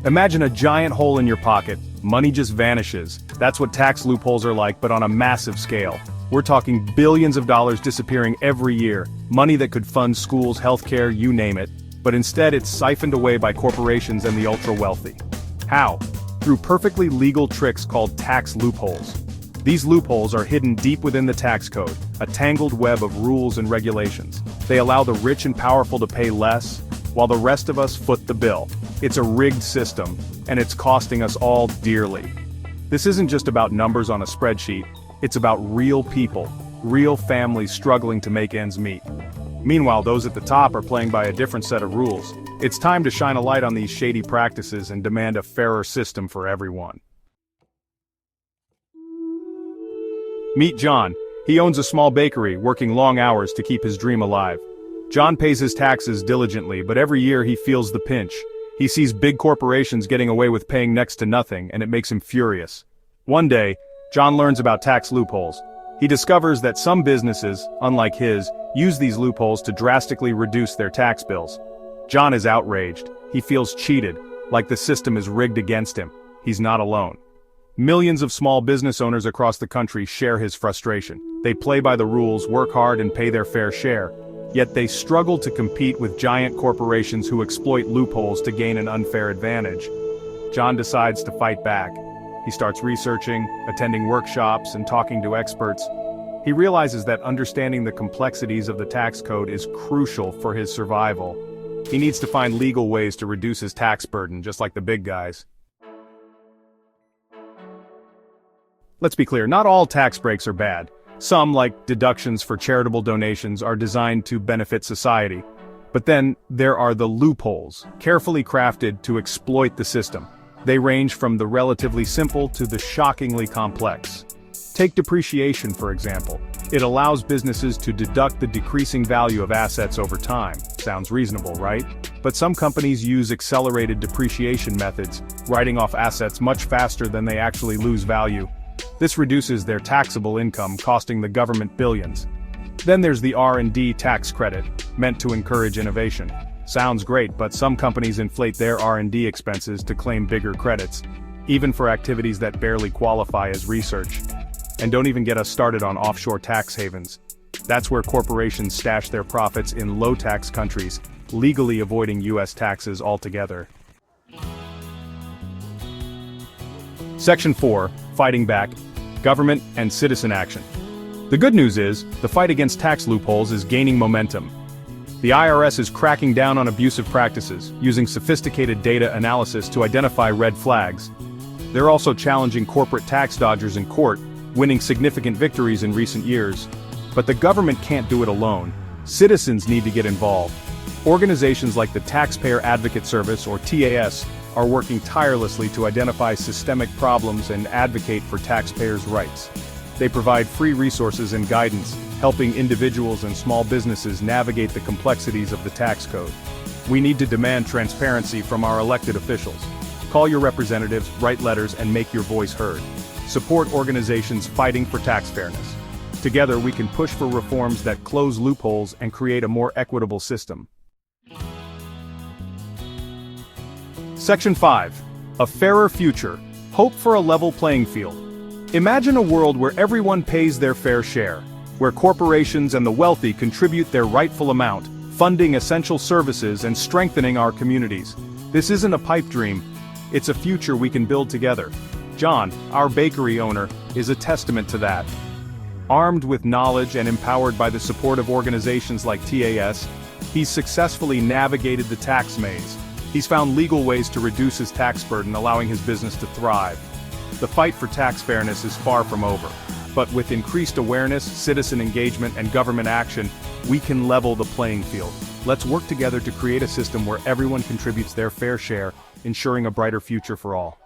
Imagine a giant hole in your pocket, money just vanishes. That's what tax loopholes are like, but on a massive scale. We're talking billions of dollars disappearing every year, money that could fund schools, healthcare, you name it. But instead it's siphoned away by corporations and the ultra-wealthy. How? Through perfectly legal tricks called tax loopholes. These loopholes are hidden deep within the tax code, a tangled web of rules and regulations. They allow the rich and powerful to pay less, while the rest of us foot the bill. It's a rigged system, and it's costing us all dearly. This isn't just about numbers on a spreadsheet, it's about real people, real families struggling to make ends meet. Meanwhile, those at the top are playing by a different set of rules. It's time to shine a light on these shady practices and demand a fairer system for everyone. Meet John. He owns a small bakery, working long hours to keep his dream alive. John pays his taxes diligently, but every year he feels the pinch. He sees big corporations getting away with paying next to nothing, and it makes him furious. One day, John learns about tax loopholes. He discovers that some businesses, unlike his, use these loopholes to drastically reduce their tax bills. John is outraged. He feels cheated, like the system is rigged against him. He's not alone. Millions of small business owners across the country share his frustration. They play by the rules, work hard, and pay their fair share. Yet they struggle to compete with giant corporations who exploit loopholes to gain an unfair advantage. John decides to fight back. He starts researching, attending workshops, and talking to experts. He realizes that understanding the complexities of the tax code is crucial for his survival. He needs to find legal ways to reduce his tax burden, just like the big guys. Let's be clear, not all tax breaks are bad. Some, like deductions for charitable donations, are designed to benefit society. But then, there are the loopholes, carefully crafted to exploit the system. They range from the relatively simple to the shockingly complex. Take depreciation, for example. It allows businesses to deduct the decreasing value of assets over time. Sounds reasonable, right? But some companies use accelerated depreciation methods, writing off assets much faster than they actually lose value. This reduces their taxable income, costing the government billions. Then there's the R&D tax credit, meant to encourage innovation. Sounds great, but some companies inflate their R&D expenses to claim bigger credits, even for activities that barely qualify as research. And don't even get us started on offshore tax havens. That's where corporations stash their profits in low-tax countries, legally avoiding US taxes altogether. Section 4, Fighting Back, Government and Citizen Action. The good news is, the fight against tax loopholes is gaining momentum. The IRS is cracking down on abusive practices, using sophisticated data analysis to identify red flags. They're also challenging corporate tax dodgers in court, winning significant victories in recent years. But the government can't do it alone. Citizens need to get involved. Organizations like the Taxpayer Advocate Service, or TAS, are working tirelessly to identify systemic problems and advocate for taxpayers' rights. They provide free resources and guidance, helping individuals and small businesses navigate the complexities of the tax code. We need to demand transparency from our elected officials. Call your representatives, write letters, and make your voice heard. Support organizations fighting for tax fairness. Together we can push for reforms that close loopholes and create a more equitable system. Section 5. A Fairer Future. Hope for a Level Playing Field. Imagine a world where everyone pays their fair share, where corporations and the wealthy contribute their rightful amount, funding essential services and strengthening our communities. This isn't a pipe dream, it's a future we can build together. John, our bakery owner, is a testament to that. Armed with knowledge and empowered by the support of organizations like TAS, he's successfully navigated the tax maze. He's found legal ways to reduce his tax burden, allowing his business to thrive. The fight for tax fairness is far from over. But with increased awareness, citizen engagement, and government action, we can level the playing field. Let's work together to create a system where everyone contributes their fair share, ensuring a brighter future for all.